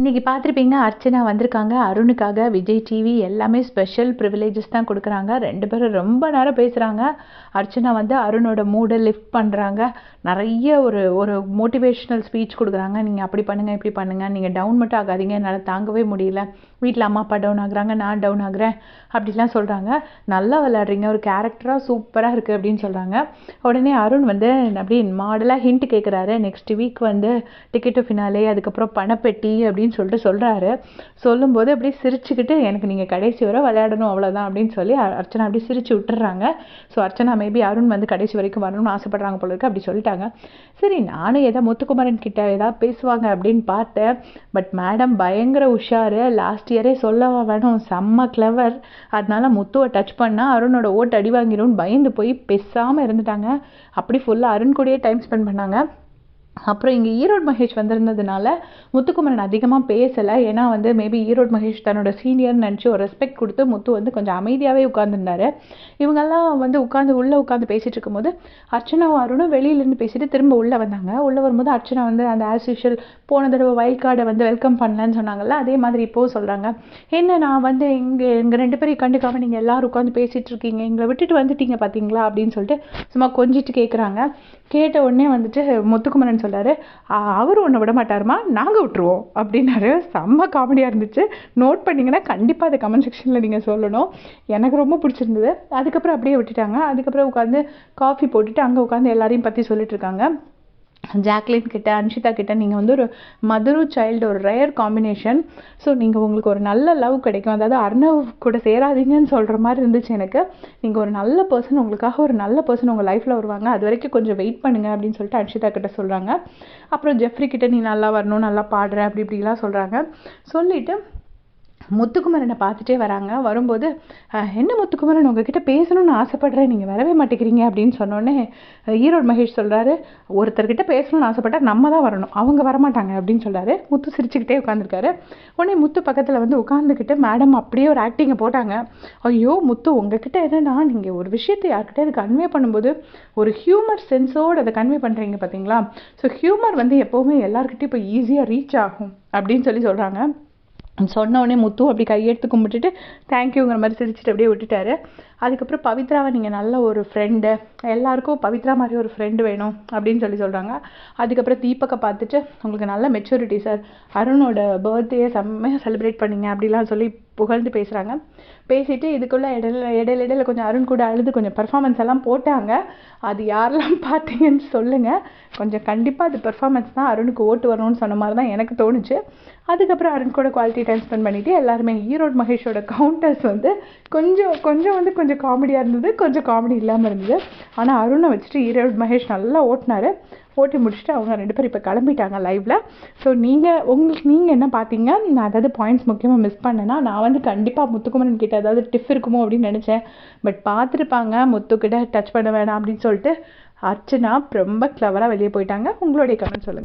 இன்னைக்கு பார்த்துருப்பீங்க அர்ச்சனா வந்திருக்காங்க. அருணுக்காக விஜய் டிவி எல்லாமே ஸ்பெஷல் ப்ரிவிலேஜஸ் தான் குடுக்குறாங்க. 2 பேரும் ரொம்ப நேரம் பேசுறாங்க. அர்ச்சனா வந்து அருணோட மூட லிஃப்ட் பண்றாங்க. நெறைய ஒரு ஒரு மோட்டிவேஷனல் ஸ்பீச் குடுக்குறாங்க. நீங்க அப்படி பண்ணுங்க, இப்படி பண்ணுங்க. நீங்க டவுன் மட்டும் ஆகாதீங்க. என்னால தாங்கவே முடியல. வீட்ல அம்மா, அப்பா டவுன் ஆகுறாங்க. நான் டவுன் ஆகுறேன். அப்படிலாம் சொல்றாங்க. நல்லா விளையாடுறீங்க. ஒரு கேரக்டரா சூப்பரா இருக்கு அப்படின்னு சொல்றாங்க. உடனே அருண் வந்து அப்படியே மாடலா ஹிண்ட் கேட்குறாரு. நெக்ஸ்ட் வீக் வந்து டிக்கெட் டு ஃபினாலே அதுக்கப்புறம் பணப்பெட்டி அப்படின்னு சொல்லிட்டு சொல்றாரு. சொல்லும்போது அப்படியே சிரிச்சுக்கிட்டு எனக்கு நீங்க கடைசி வரை விளையாடணும் அவ்வளவுதான் அப்படின்னு சொல்லி அர்ச்சனா அப்படியே சிரிச்சு விட்டுறாங்க. ஸோ அர்ச்சனா மேபி அருண் வந்து கடைசி வரைக்கும் வரணும்னு ஆசைப்படுறாங்க போல இருக்கு. அப்படி சொல்லிட்டாங்க. சரி நானும் ஏதோ முத்துக்குமரன் கிட்ட ஏதாவது பேசுவாங்க அப்படின்னு பார்த்தேன். பட் மேடம் பயங்கர உஷாரு. லாஸ்ட் இயரே சொல்லவா வேணும், செம்ம கிளவர். அதனால முத்துவை டச் பண்ணா அருணோட ஓட்டு அடி வாங்கிடும்னு பயந்து போய் பேசாம இருந்துட்டாங்க. அப்படி ஃபுல்லா அருண் கூடயே டைம் ஸ்பெண்ட் பண்ணாங்க. அப்புறம் இங்கே ஈரோடு மகேஷ் வந்திருந்ததுனால முத்துக்குமரன் அதிகமாக பேசலை. ஏன்னா வந்து மேபி ஈரோடு மகேஷ் தன்னோட சீனியர்னு நினச்சி ஒரு ரெஸ்பெக்ட் கொடுத்து முத்து வந்து கொஞ்சம் அமைதியாகவே உட்காந்துருந்தாரு. இவங்கெல்லாம் வந்து உள்ளே உட்காந்து பேசிகிட்டு இருக்கும்போது அர்ச்சனாவும் அருணும் வெளியிலேருந்து பேசிட்டு திரும்ப உள்ளே வந்தாங்க. உள்ளே வரும்போது அர்ச்சனா வந்து அந்த ஆஸ் யூஷுவல் போன தடவை வைல்ட் கார்டை வந்து வெல்கம் பண்ணலன்னு சொன்னாங்கல்ல, அதே மாதிரி இப்போது சொல்கிறாங்க. என்ன நான் வந்து எங்கள் 2 பேரையும் கண்டுக்காமல் நீங்கள் எல்லோரும் உட்காந்து பேசிகிட்டு இருக்கீங்க, எங்களை விட்டுட்டு வந்துட்டீங்க பார்த்தீங்களா அப்படின்னு சொல்லிட்டு சும்மா கொஞ்சிட்டு கேட்குறாங்க. கேட்ட உடனே வந்துட்டு முத்துக்குமரன் சொல்றாரு, அவர் ஒன்றை விட மாட்டாருமா, நாங்கள் விட்டுருவோம் அப்படின்னாரு. செம்ம காமெடியாக இருந்துச்சு. நோட் பண்ணிங்கன்னா கண்டிப்பாக அதை கமெண்ட் செக்ஷனில் நீங்கள் சொல்லணும். எனக்கு ரொம்ப பிடிச்சிருந்தது. அதுக்கப்புறம் அப்படியே விட்டுட்டாங்க. அதுக்கப்புறம் உட்காந்து காஃபி போட்டுட்டு அங்கே உட்காந்து எல்லாரையும் பற்றி சொல்லிட்டு இருக்காங்க. ஜாக்லின் கிட்ட, அன்ஷிதா கிட்ட நீங்கள் வந்து ஒரு மதரும் சைல்டு ஒரு ரேர் காம்பினேஷன். ஸோ நீங்கள் உங்களுக்கு ஒரு நல்ல லவ் கிடைக்கும். அதாவது அர்ணவ் கூட சேராதீங்கன்னு சொல்கிற மாதிரி இருந்துச்சு எனக்கு. நீங்கள் ஒரு நல்ல பர்சன், உங்களுக்காக ஒரு நல்ல பர்சன் உங்கள் லைஃப்பில் வருவாங்க. அது வரைக்கும் கொஞ்சம் வெயிட் பண்ணுங்க அப்படின்னு சொல்லிட்டு அன்ஷிதா கிட்ட சொல்கிறாங்க. அப்புறம் ஜெஃப்ரி கிட்ட நீ நல்லா வரணும், நல்லா பாடுற அப்படி இப்படிலாம் சொல்கிறாங்க. சொல்லிவிட்டு முத்துக்குமரனை பார்த்துட்டே வராங்க. வரும்போது என்ன முத்துக்குமரன் உங்ககிட்ட பேசணும்னு ஆசைப்படுறேன், நீங்கள் வரவே மாட்டேங்கிறீங்க அப்படின்னு சொன்னோடனே ஈரோடு மகேஷ் சொல்கிறாரு, ஒருத்தர்கிட்ட பேசணும்னு ஆசைப்பட்டா நம்ம தான் வரணும், அவங்க வரமாட்டாங்க அப்படின்னு சொல்கிறாரு. முத்து சிரிச்சுக்கிட்டே உட்காந்துருக்காரு. உடனே முத்து பக்கத்தில் வந்து உட்காந்துக்கிட்டு மேடம் அப்படியே ஒரு ஆக்டிங்கை போட்டாங்க. ஐயோ முத்து உங்ககிட்ட என்னன்னா நீங்கள் ஒரு விஷயத்தை யார்கிட்ட இது கன்வே பண்ணும்போது ஒரு ஹியூமர் சென்ஸோடு அதை கன்வே பண்ணுறீங்க பார்த்தீங்களா. ஸோ ஹியூமர் வந்து எப்போவுமே எல்லாருக்கிட்டையும் இப்போ ஈஸியாக ரீச் ஆகும் அப்படின்னு சொல்கிறாங்க. சொன்ன உடனே முத்து அப்படி கையெடுத்து கும்பிட்டுட்டு தேங்க்யூங்கிற மாதிரி சிரிச்சுட்டு அப்படியே விட்டுட்டாரு. அதுக்கப்புறம் பவித்ராவை நீங்கள் நல்ல ஒரு ஃப்ரெண்டு, எல்லாருக்கும் பவித்ரா மாதிரி ஒரு ஃப்ரெண்டு வேணும் அப்படின்னு சொல்கிறாங்க. அதுக்கப்புறம் தீபக்கை பார்த்துட்டு உங்களுக்கு நல்ல மெச்சூரிட்டி சார், அருணோட பர்த்டே செம்மையாக செலிப்ரேட் பண்ணிங்க அப்படிலாம் சொல்லி புகழ்ந்து பேசுகிறாங்க. பேசிட்டு இதுக்குள்ளே இடையில கொஞ்சம் அருண் கூட அழுது கொஞ்சம் பெர்ஃபார்மன்ஸ் எல்லாம் போட்டாங்க. அது யாரெல்லாம் பார்த்தீங்கன்னு சொல்லுங்கள். கொஞ்சம் கண்டிப்பாக அது பெர்ஃபார்மன்ஸ் தான் அருணுக்கு ஓட்டு வரணும்னு சொன்ன மாதிரி தான் எனக்கு தோணுச்சு. அதுக்கப்புறம் அருண் கூட குவாலிட்டி டைம் ஸ்பெண்ட் பண்ணிவிட்டு எல்லாருமே ஈரோடு மகேஷோட கவுண்டர்ஸ் வந்து கொஞ்சம் காமெடியாக இருந்தது, கொஞ்சம் காமெடி இல்லாமல் இருந்தது. ஆனால் அருணை வச்சுட்டு ஈரோடு மகேஷ் நல்லா ஓட்டி முடிச்சுட்டு அவங்க 2 பேரும் இப்போ கிளம்பிட்டாங்க லைவ்ல. ஸோ நீங்கள் என்ன பார்த்தீங்க, நான் அதாவது பாயிண்ட்ஸ் முக்கியமாக மிஸ் பண்ணேன்னா, நான் வந்து கண்டிப்பாக முத்துக்குமரன் கிட்ட ஏதாவது டிஃப் இருக்குமோ அப்படின்னு நினச்சேன். பட் பார்த்துருப்பாங்க முத்துக்கிட்ட டச் பண்ண வேணாம் அப்படின்னு சொல்லிட்டு அர்ச்சனா ரொம்ப கிளவராக வெளியே போயிட்டாங்க. உங்களுடைய கமெண்ட் சொல்லுங்கள்.